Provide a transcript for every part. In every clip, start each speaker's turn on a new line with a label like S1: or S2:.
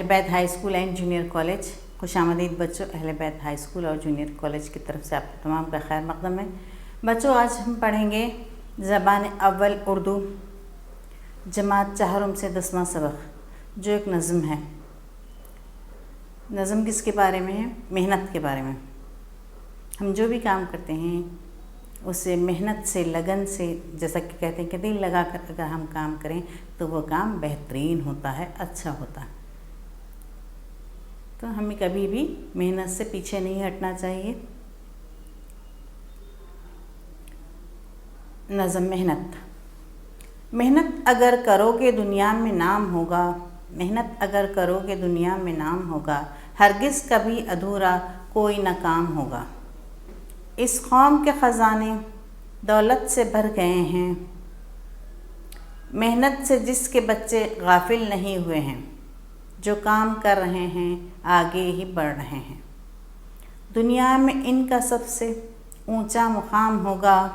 S1: بیت high school and junior college, خوش آمدید بچوں۔ اہل بیت ہائی اسکول اور جونیئر کالج کی طرف سے آپ کو تمام کا خیر مقدم ہے۔ بچوں آج ہم پڑھیں گے زبان اول اردو جماعت چہارم سے 10واں سبق، جو ایک نظم ہے۔ نظم کس کے بارے میں ہے؟ محنت کے بارے میں۔ ہم جو بھی کام کرتے ہیں اسے محنت سے، لگن سے، جیسا کہ کہتے ہیں کہ دل لگا کر اگر ہم کام کریں تو وہ کام بہترین ہوتا ہے، اچھا ہوتا ہے۔ تو ہمیں کبھی بھی محنت سے پیچھے نہیں ہٹنا چاہیے۔ نظم محنت اگر کرو گے دنیا میں نام ہوگا، محنت اگر کرو گے دنیا میں نام ہوگا، ہرگز کبھی ادھورا کوئی نہ کام ہوگا۔ اس قوم کے خزانے دولت سے بھر گئے ہیں، محنت سے جس کے بچے غافل نہیں ہوئے ہیں، جو کام کر رہے ہیں آگے ہی بڑھ رہے ہیں۔ دنیا میں ان کا سب سے اونچا مقام ہوگا،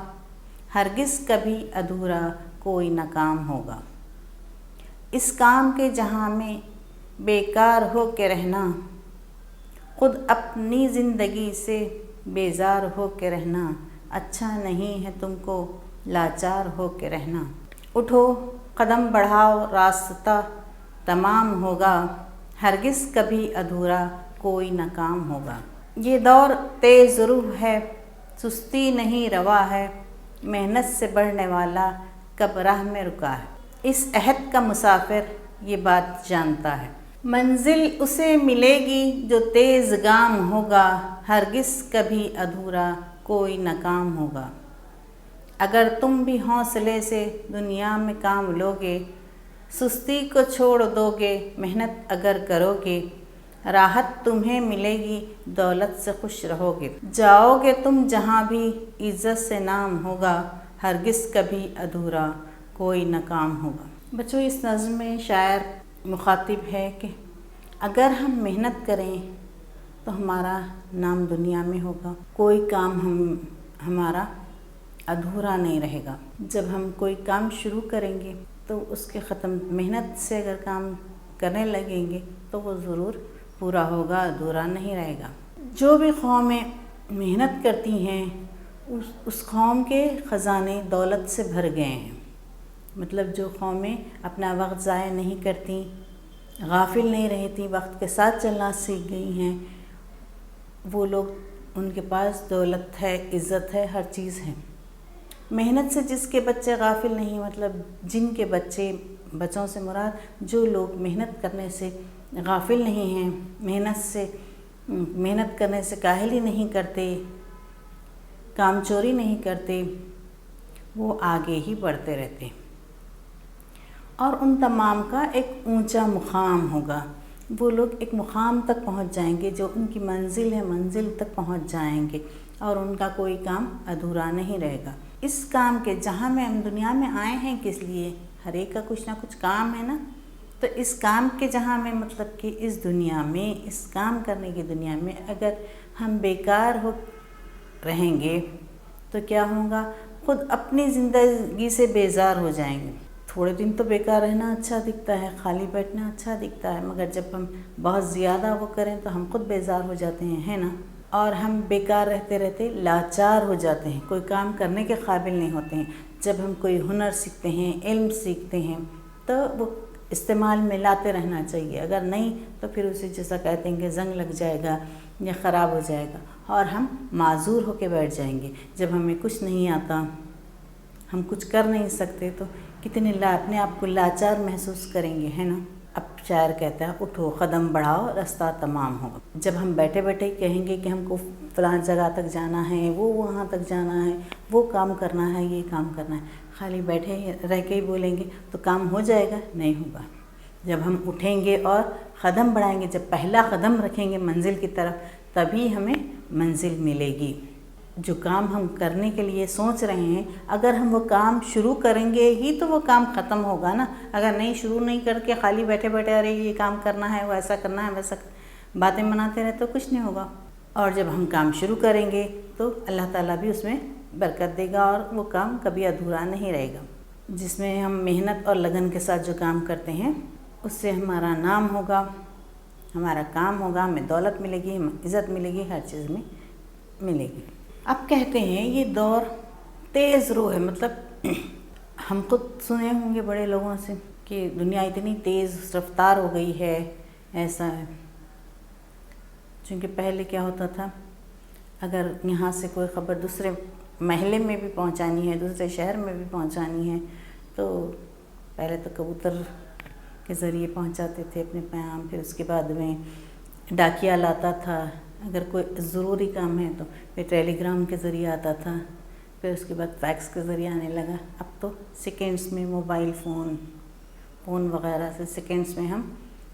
S1: ہرگز کبھی ادھورا کوئی نہ کام ہوگا۔ اس کام کے جہاں میں بیکار ہو کے رہنا، خود اپنی زندگی سے بیزار ہو کے رہنا، اچھا نہیں ہے تم کو لاچار ہو کے رہنا۔ اٹھو قدم بڑھاؤ راستہ تمام ہوگا، ہرگز کبھی ادھورا کوئی نہ کام ہوگا۔ یہ دور تیز روح ہے، سستی نہیں روا ہے، محنت سے بڑھنے والا کب راہ میں رکا ہے۔ اس عہد کا مسافر یہ بات جانتا ہے، منزل اسے ملے گی جو تیز گام ہوگا، ہرگز کبھی ادھورا کوئی نہ کام ہوگا۔ اگر تم بھی حوصلے سے دنیا میں کام لوگے، سستی کو چھوڑ دو گے، محنت اگر کرو گے، راحت تمہیں ملے گی، دولت سے خوش رہو گے۔ جاؤ گے تم جہاں بھی عزت سے نام ہوگا، ہرگز کبھی ادھورا کوئی نہ کام ہوگا۔ بچوں اس نظم میں شاعر مخاطب ہے کہ اگر ہم محنت کریں تو ہمارا نام دنیا میں ہوگا، کوئی کام ہمارا ادھورا نہیں رہے گا۔ جب ہم کوئی کام شروع کریں گے تو اس کے ختم، محنت سے اگر کام کرنے لگیں گے تو وہ ضرور پورا ہوگا، ادھورا نہیں رہے گا۔ جو بھی قومیں محنت کرتی ہیں اس قوم کے خزانے دولت سے بھر گئے ہیں۔ مطلب جو قومیں اپنا وقت ضائع نہیں کرتی، غافل نہیں رہتی، وقت کے ساتھ چلنا سیکھ گئی ہیں، وہ لوگ، ان کے پاس دولت ہے، عزت ہے، ہر چیز ہے۔ محنت سے جس کے بچے غافل نہیں، مطلب جن کے بچوں سے مراد جو لوگ محنت کرنے سے غافل نہیں ہیں، محنت کرنے سے کاہلی نہیں کرتے، کام چوری نہیں کرتے، وہ آگے ہی بڑھتے رہتے اور ان تمام کا ایک اونچا مقام ہوگا۔ وہ لوگ ایک مقام تک پہنچ جائیں گے، جو ان کی منزل ہے، منزل تک پہنچ جائیں گے اور ان کا کوئی کام ادھورا نہیں رہے گا۔ اس کام کے جہاں میں ہم دنیا میں آئے ہیں کس لیے؟ ہر ایک کا کچھ نہ کچھ کام ہے نا۔ تو اس کام کے جہاں میں، مطلب کہ اس دنیا میں، اس کام کرنے کی دنیا میں اگر ہم بیکار ہو رہیں گے تو کیا ہوگا؟ خود اپنی زندگی سے بیزار ہو جائیں گے۔ تھوڑے دن تو بیکار رہنا اچھا دکھتا ہے، خالی بیٹھنا اچھا دکھتا ہے، مگر جب ہم بہت زیادہ وہ کریں تو ہم خود بیزار ہو جاتے ہیں، ہے نا؟ اور ہم بیکار رہتے رہتے لاچار ہو جاتے ہیں، کوئی کام کرنے کے قابل نہیں ہوتے ہیں۔ جب ہم کوئی ہنر سیکھتے ہیں، علم سیکھتے ہیں تو وہ استعمال میں لاتے رہنا چاہیے، اگر نہیں تو پھر اسے جیسا کہتے ہیں کہ زنگ لگ جائے گا یا خراب ہو جائے گا اور ہم معذور ہو کے بیٹھ جائیں گے۔ جب ہمیں کچھ نہیں آتا، ہم کچھ کر نہیں سکتے تو کتنے اپنے آپ کو لاچار محسوس کریں گے، ہے نا؟ اب شاعر کہتا ہے اٹھو قدم بڑھاؤ راستہ تمام ہوگا۔ جب ہم بیٹھے بیٹھے کہیں گے کہ ہم کو فلاں جگہ تک جانا ہے، وہ وہاں تک جانا ہے، وہ کام کرنا ہے، یہ کام کرنا ہے، خالی بیٹھے رہ کے ہی بولیں گے تو کام ہو جائے گا؟ نہیں ہوگا۔ جب ہم اٹھیں گے اور قدم بڑھائیں گے، جب پہلا قدم رکھیں گے منزل کی طرف، تبھی ہمیں منزل ملے گی۔ جو کام ہم کرنے کے لیے سوچ رہے ہیں، اگر ہم وہ کام شروع کریں گے ہی تو وہ کام ختم ہوگا نا۔ اگر نہیں، شروع نہیں کر کے خالی بیٹھے بیٹھے ارے یہ کام کرنا ہے، وہ ایسا کرنا ہے، ویسا باتیں مناتے رہے تو کچھ نہیں ہوگا۔ اور جب ہم کام شروع کریں گے تو اللہ تعالیٰ بھی اس میں برکت دے گا اور وہ کام کبھی ادھورا نہیں رہے گا۔ جس میں ہم محنت اور لگن کے ساتھ جو کام کرتے ہیں اس سے ہمارا نام ہوگا، ہمارا کام ہوگا، ہمیں دولت ملے گی، ہمیں عزت ملے گی، ہر چیز میں ملے گی۔ اب کہتے ہیں یہ دور تیز رو ہے، مطلب ہم خود سنے ہوں گے بڑے لوگوں سے کہ دنیا اتنی تیز رفتار ہو گئی ہے، ایسا ہے۔ چونکہ پہلے کیا ہوتا تھا، اگر یہاں سے کوئی خبر دوسرے محلے میں بھی پہنچانی ہے، دوسرے شہر میں بھی پہنچانی ہے، تو پہلے تو کبوتر کے ذریعے پہنچاتے تھے اپنے پیغام، پھر اس کے بعد میں ڈاکیا لاتا تھا، اگر کوئی ضروری کام ہے تو پھر ٹیلی گرام کے ذریعے آتا تھا، پھر اس کے بعد فیکس کے ذریعے آنے لگا۔ اب تو سیکنڈس میں موبائل فون وغیرہ سے سیکنڈس میں ہم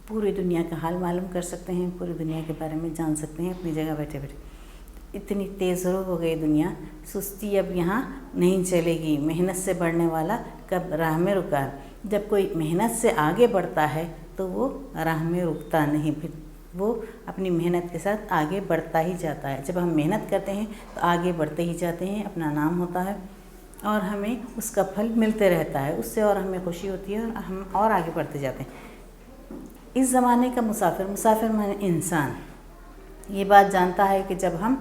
S1: پوری دنیا کا حال معلوم کر سکتے ہیں، پوری دنیا کے بارے میں جان سکتے ہیں اپنی جگہ بیٹھے بیٹھے۔ اتنی تیز رو ہو گئی دنیا، سستی اب یہاں نہیں چلے گی۔ محنت سے بڑھنے والا کب راہ میں رکا۔ جب کوئی محنت سے آگے بڑھتا ہے تو وہ راہ میں رکتا نہیں، پھر وہ اپنی محنت کے ساتھ آگے بڑھتا ہی جاتا ہے۔ جب ہم محنت کرتے ہیں تو آگے بڑھتے ہی جاتے ہیں، اپنا نام ہوتا ہے اور ہمیں اس کا پھل ملتے رہتا ہے، اس سے اور ہمیں خوشی ہوتی ہے اور ہم اور آگے بڑھتے جاتے ہیں۔ اس زمانے کا مسافر مانے انسان یہ بات جانتا ہے کہ جب ہم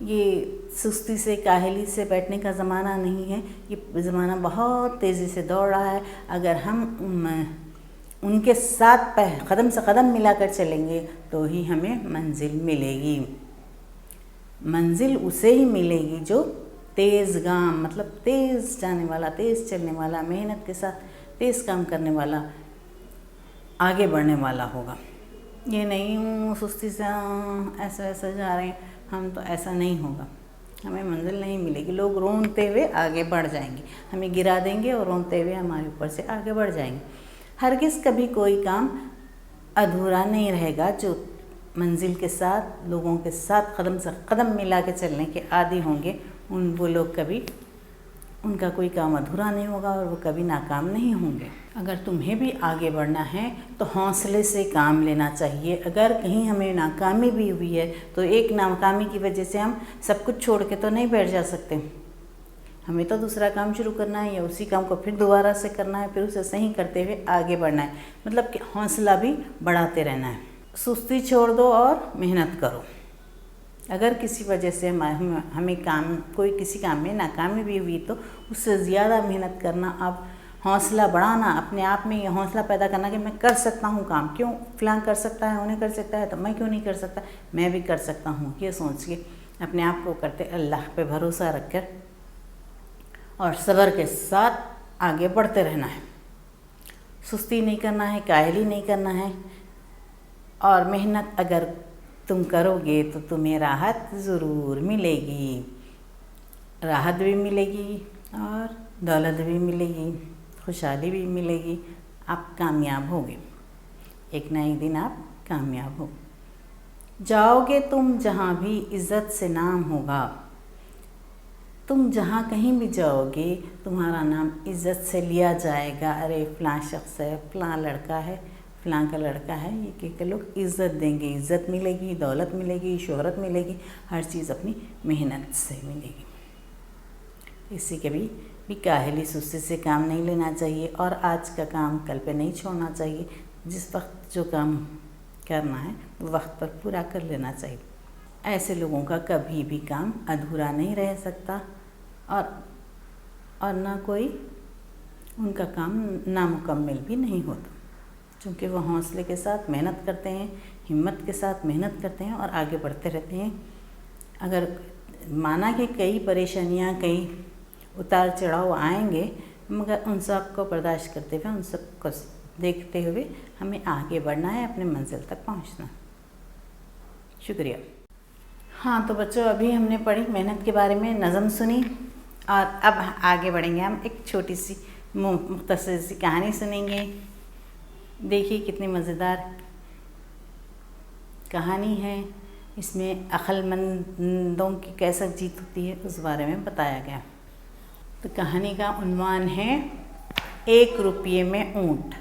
S1: یہ سستی سے کاہلی سے بیٹھنے کا زمانہ نہیں ہے، یہ زمانہ بہت تیزی سے دوڑ رہا ہے۔ اگر ہم ان کے ساتھ قدم سے قدم ملا کر چلیں گے تو ہی ہمیں منزل ملے گی۔ منزل اسے ہی ملے گی جو تیز گام، مطلب تیز جانے والا، تیز چلنے والا، محنت کے ساتھ تیز کام کرنے والا، آگے بڑھنے والا ہوگا۔ یہ نہیں سستی سے ایسا ایسا جا رہے ہیں ہم، تو ایسا نہیں ہوگا، ہمیں منزل نہیں ملے گی۔ لوگ رونتے ہوئے آگے بڑھ جائیں گے، ہمیں گرا دیں گے اور رونتے ہوئے ہمارے اوپر سے آگے بڑھ جائیں گے۔ ہرگز کبھی کوئی کام ادھورا نہیں رہے گا۔ جو منزل کے ساتھ، لوگوں کے ساتھ قدم سے قدم ملا کے چلنے کے عادی ہوں گے، وہ لوگ کبھی ان کا کوئی کام ادھورا نہیں ہوگا اور وہ کبھی ناکام نہیں ہوں گے۔ اگر تمہیں بھی آگے بڑھنا ہے تو حوصلے سے کام لینا چاہیے۔ اگر کہیں ہمیں ناکامی بھی ہوئی ہے تو ایک ناکامی کی وجہ سے ہم سب کچھ چھوڑ کے تو نہیں بیٹھ جا سکتے، ہمیں تو دوسرا کام شروع کرنا ہے یا اسی کام کو پھر دوبارہ سے کرنا ہے، پھر اسے صحیح کرتے ہوئے آگے بڑھنا ہے، مطلب کہ حوصلہ بھی بڑھاتے رہنا ہے۔ سستی چھوڑ دو اور محنت کرو۔ اگر کسی وجہ سے ہمیں کوئی کسی کام میں ناکامی بھی ہوئی تو اس سے زیادہ محنت کرنا، اب حوصلہ بڑھانا، اپنے آپ میں یہ حوصلہ پیدا کرنا کہ میں کر سکتا ہوں کام، کیوں فلاں کر سکتا ہے، انہیں کر سکتا ہے تو میں کیوں نہیں کر سکتا، میں بھی کر سکتا ہوں، یہ سوچ کے اپنے آپ کو کرتے اللہ پہ بھروسہ رکھ کر اور صبر کے ساتھ آگے بڑھتے رہنا ہے۔ سستی نہیں کرنا ہے، کاہلی نہیں کرنا ہے، اور محنت اگر تم کرو گے تو تمہیں راحت ضرور ملے گی، راحت بھی ملے گی اور دولت بھی ملے گی، خوشحالی بھی ملے گی، آپ کامیاب ہوگے، ایک نہ ایک دن آپ کامیاب ہو جاؤ گے۔ تم جہاں بھی عزت سے نام ہوگا، تم جہاں کہیں بھی جاؤ گے تمہارا نام عزت سے لیا جائے گا۔ ارے فلاں شخص ہے، فلاں لڑکا ہے، فلاں کا لڑکا ہے، یہ کہ لوگ عزت دیں گے، عزت ملے گی، دولت ملے گی، شہرت ملے گی، ہر چیز اپنی محنت سے ملے گی۔ اسی کبھی بھی کاہلی سستی سے کام نہیں لینا چاہیے، اور آج کا کام کل پہ نہیں چھوڑنا چاہیے۔ جس وقت جو کام کرنا ہے وہ وقت پر پورا کر لینا چاہیے۔ ایسے لوگوں کا کبھی بھی کام ادھورا نہیں رہ سکتا، اور نہ کوئی ان کا کام نامکمل بھی نہیں ہوتا، چونکہ وہ حوصلے کے ساتھ محنت کرتے ہیں، ہمت کے ساتھ محنت کرتے ہیں اور آگے بڑھتے رہتے ہیں۔ اگر مانا کہ کئی پریشانیاں، کئی اتار چڑھاؤ آئیں گے، مگر ان سب کو برداشت کرتے ہوئے، ان سب کو دیکھتے ہوئے ہمیں آگے بڑھنا ہے، اپنے منزل تک پہنچنا۔ شکریہ۔ ہاں تو بچوں، ابھی ہم نے پڑھی محنت کے بارے میں، نظم سنی، اور اب آگے بڑھیں گے ہم ایک چھوٹی سی مختصر سی کہانی سنیں گے۔ دیکھیے کتنی مزیدار کہانی ہے، اس میں عقل مندوں کی کیسا جیت ہوتی ہے اس بارے میں بتایا گیا۔ تو کہانی کا عنوان ہے 1 روپیے میں اونٹ۔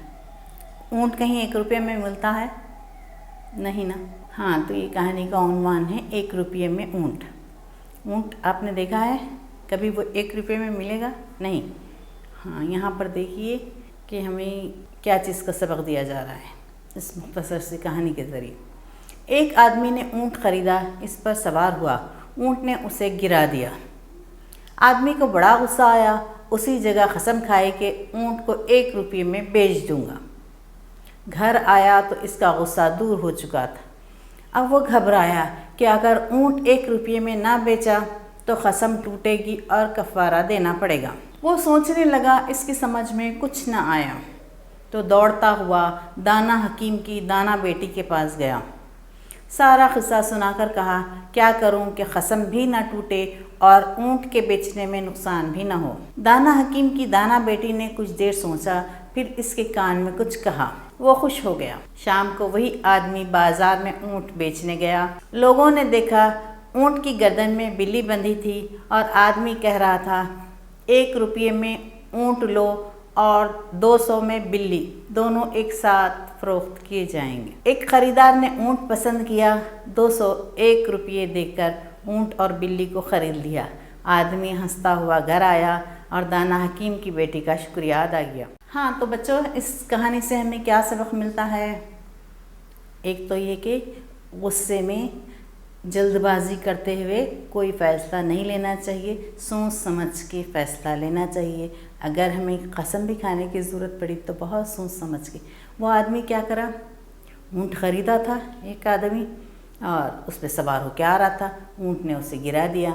S1: اونٹ کہیں 1 روپیے میں ملتا ہے؟ نہیں نا۔ ہاں، تو یہ کہانی کا عنوان ہے 1 روپیے میں اونٹ۔ اونٹ آپ نے دیکھا ہے کبھی وہ 1 روپیے میں ملے گا؟ نہیں۔ ہاں، یہاں پر دیکھیے کہ ہمیں کیا چیز کا سبق دیا جا رہا ہے۔ اس مختصر سی کہانی کے ذریعے۔ ایک آدمی نے اونٹ خریدا، اس پر سوار ہوا، اونٹ نے اسے گرا دیا۔ آدمی کو بڑا غصہ آیا، اسی جگہ قسم کھائی کہ اونٹ کو 1 روپے میں بیچ دوں گا۔ گھر آیا تو اس کا غصہ دور ہو چکا تھا۔ اب وہ گھبرایا کہ اگر اونٹ 1 روپے میں نہ بیچا تو قسم ٹوٹے گی اور کفارہ دینا پڑے گا۔ وہ سوچنے لگا، اس کی سمجھ میں کچھ نہ آیا تو دوڑتا ہوا دانا حکیم کی دانا بیٹی کے پاس گیا۔ سارا قصہ سنا کر کہا، کیا کروں کہ قسم بھی نہ ٹوٹے اور اونٹ کے بیچنے میں نقصان بھی نہ ہو۔ دانا حکیم کی دانا بیٹی نے کچھ دیر سوچا، پھر اس کے کان میں کچھ کہا۔ وہ خوش ہو گیا۔ شام کو وہی آدمی بازار میں اونٹ بیچنے گیا۔ لوگوں نے دیکھا اونٹ کی گردن میں بلی بندھی تھی اور آدمی کہہ رہا تھا، 1 روپے میں اونٹ لو اور 200 میں بلی، دونوں ایک ساتھ فروخت کیے جائیں گے۔ ایک خریدار نے اونٹ پسند کیا، 201 روپے دے کر اونٹ اور بلی کو خرید لیا۔ آدمی ہنستا ہوا گھر آیا اور دانا حکیم کی بیٹی کا شکریہ ادا کیا۔ ہاں تو بچوں، اس کہانی سے ہمیں کیا سبق ملتا ہے؟ ایک تو یہ کہ غصے میں جلد بازی کرتے ہوئے کوئی فیصلہ نہیں لینا چاہیے، سوچ سمجھ کے فیصلہ لینا چاہیے۔ اگر ہمیں قسم بھی کھانے کی ضرورت پڑی تو بہت سوچ سمجھ کے۔ وہ آدمی کیا کرا، اونٹ خریدا تھا ایک آدمی اور اس پہ سوار ہو کے آ رہا تھا، اونٹ نے اسے گرا دیا۔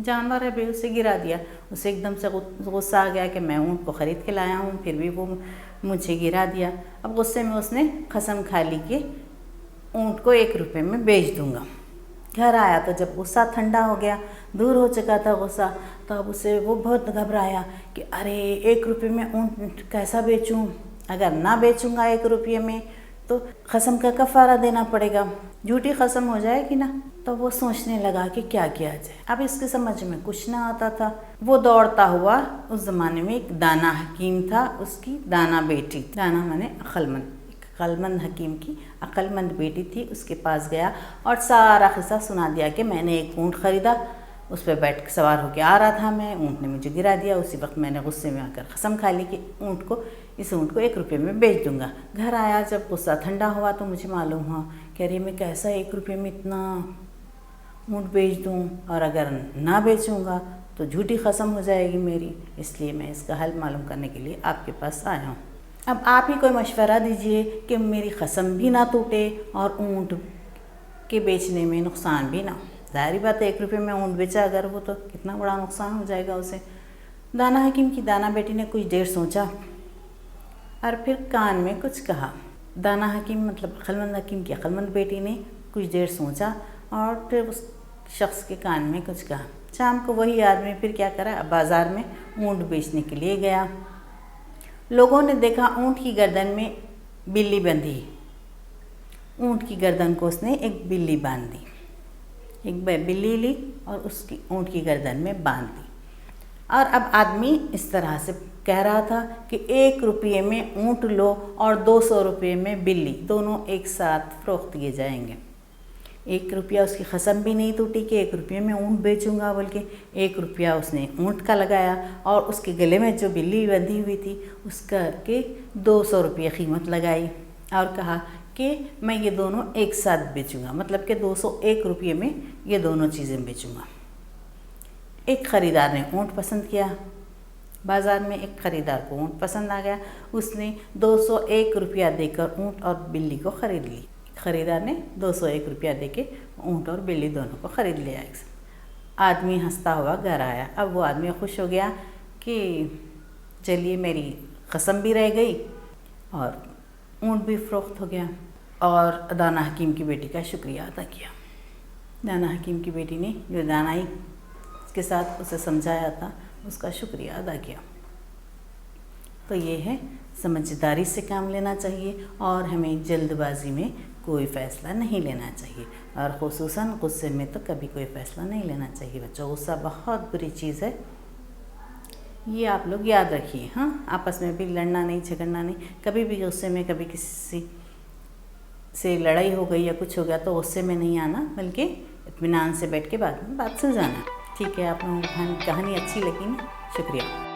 S1: جانور ہے بھی، اسے گرا دیا۔ اسے ایک دم سے غصہ آ گیا کہ میں اونٹ کو خرید کے لایا ہوں، پھر بھی وہ مجھے گرا دیا۔ اب غصے میں اس نے قسم کھا لی کہ اونٹ کو 1 روپے میں بیچ دوں گا۔ گھر آیا تو جب غصہ ٹھنڈا ہو گیا، دور ہو چکا تھا غصہ، تو اب اسے وہ بہت گھبرایا کہ ارے 1 روپے میں اونٹ کیسا بیچوں؟ اگر نہ بیچوں گا 1 روپے میں تو قسم کا کفارہ دینا پڑے گا، جھوٹی قسم ہو جائے گی نا۔ تو وہ سوچنے لگا کہ کیا کیا جائے۔ اب اس کے سمجھ میں کچھ نہ آتا تھا۔ وہ دوڑتا ہوا، اس زمانے میں ایک دانا حکیم تھا، اس کی دانا بیٹی، دانا مانے عقل مند حکیم کی عقل مند بیٹی تھی، اس کے پاس گیا اور سارا قصہ سنا دیا کہ میں نے ایک اونٹ خریدا، اس پہ بیٹھ کے سوار ہو کے آ رہا تھا میں، اونٹ نے مجھے گرا دیا، اسی وقت میں نے غصے میں آ کر قسم کھا لی کہ اس اونٹ کو 1 روپے میں بیچ دوں گا۔ گھر آیا جب غصہ ٹھنڈا ہوا تو مجھے معلوم ہوا کہ ارے میں کیسا 1 روپے میں اتنا اونٹ بیچ دوں، اور اگر نہ بیچوں گا تو جھوٹی قسم ہو جائے گی میری، اس لیے میں اس کا حل معلوم کرنے کے لیے آپ کے پاس آیا ہوں۔ اب آپ ہی کوئی مشورہ دیجئے کہ میری قسم بھی نہ ٹوٹے اور اونٹ کے بیچنے میں نقصان بھی نہ ہو۔ ظاہری بات ہے 1 روپے میں اونٹ بیچا اگر وہ تو کتنا بڑا نقصان ہو جائے گا اسے۔ دانا حکیم کی دانا بیٹی نے کچھ دیر سوچا اور پھر کان میں کچھ کہا۔ دانا حکیم مطلب عقل مند حکیم کی عقل مند بیٹی نے کچھ دیر سوچا اور پھر اس شخص کے کان میں کچھ کہا۔ شام کو وہی آدمی پھر کیا کرا، بازار میں اونٹ بیچنے کے لیے گیا۔ لوگوں نے دیکھا اونٹ کی گردن میں بلی بندھی، اونٹ کی گردن کو اس نے ایک بلی باندھ دی، ایک بلی لی اور اس کی اونٹ کی گردن میں باندھ دی۔ اور اب آدمی اس طرح سے کہہ رہا تھا کہ 1 روپے میں اونٹ لو اور 200 روپے میں بلی، دونوں ایک ساتھ فروخت کیے جائیں گے۔ 1 روپیہ اس کی قسم بھی نہیں ٹوٹی کہ 1 روپے میں اونٹ بیچوں گا، بلکہ 1 روپیہ اس نے اونٹ کا لگایا اور اس کے گلے میں جو بلی بندھی ہوئی تھی اس کا کے 200 روپے قیمت لگائی اور کہا کہ میں یہ دونوں ایک ساتھ بیچوں گا، مطلب کہ 201 روپے میں یہ دونوں چیزیں بیچوں گا۔ ایک خریدار نے اونٹ پسند کیا، بازار میں ایک خریدار کو اونٹ پسند آ گیا، اس نے 201 روپیہ دے کر اونٹ اور بلی کو خرید لی۔ خریدار نے 201 روپیہ دے کے اونٹ اور بلی دونوں کو خرید لیا۔ آدمی ہنستا ہوا گھر آیا۔ اب وہ آدمی خوش ہو گیا کہ چلیے میری قسم بھی رہ گئی اور اونٹ بھی فروخت ہو گیا، اور دانا حکیم کی بیٹی کا شکریہ ادا کیا۔ دانا حکیم کی بیٹی نے جو دانائی کے ساتھ اسے سمجھایا تھا اس کا شکریہ ادا کیا۔ تو یہ ہے، سمجھداری سے کام لینا چاہیے اور ہمیں جلد بازی میں کوئی فیصلہ نہیں لینا چاہیے، اور خصوصاً غصے میں تو کبھی کوئی فیصلہ نہیں لینا چاہیے۔ بچوں، غصہ بہت بری چیز ہے، یہ آپ لوگ یاد رکھیے۔ ہاں، آپس میں بھی لڑنا نہیں، جھگڑنا نہیں۔ کبھی بھی غصے میں کبھی کسی سے لڑائی ہو گئی یا کچھ ہو گیا تو غصے میں نہیں آنا، بلکہ اطمینان سے بیٹھ کے بعد میں بات سلجھانا۔ ٹھیک ہے، آپ لوگوں کو کہانی اچھی لگی نا؟ شکریہ۔